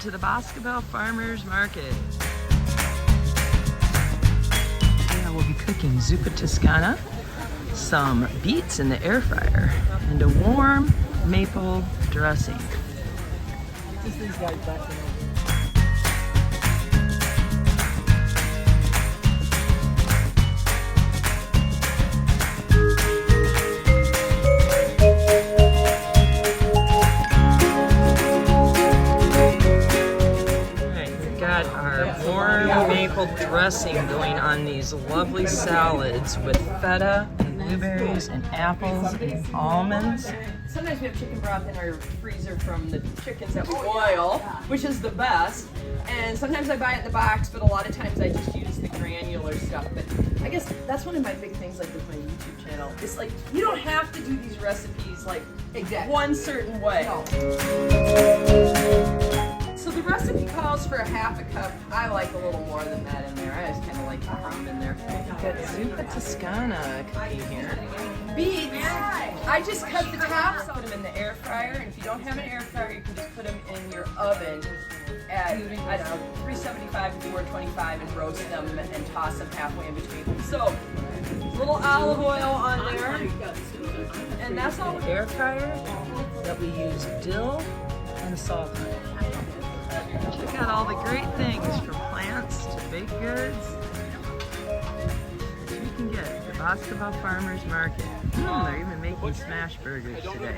to the Boscobel Farmers Market. Yeah, we'll be cooking Zuppa Toscana, some beets in the air fryer, and a warm maple dressing. Just these guys back there. Warm maple dressing going on these lovely salads with feta and blueberries and apples and almonds. Sometimes we have chicken broth in our freezer from the chickens that we boil, which is the best. And sometimes I buy it in the box, but a lot of times I just use the granular stuff. But I guess that's one of my big things, like with my YouTube channel. It's like you don't have to do these recipes like one certain way. No. So the recipe calls for a half a cup. I like a little more than that in there. I just kind of like the crumb in there. We've got Zuppa Toscana cooking here. Beets, I just cut the tops, put them in the air fryer. And if you don't have an air fryer, you can just put them in your oven at, I don't know, 375 to 425 and roast them and toss them halfway in between. So, a little olive oil on there. And that's all. Air fryer that we use dill and salt on it. Check out all the great things from plants to baked goods that you can get at the Boscobel Farmers Market. They're even making smash burgers today.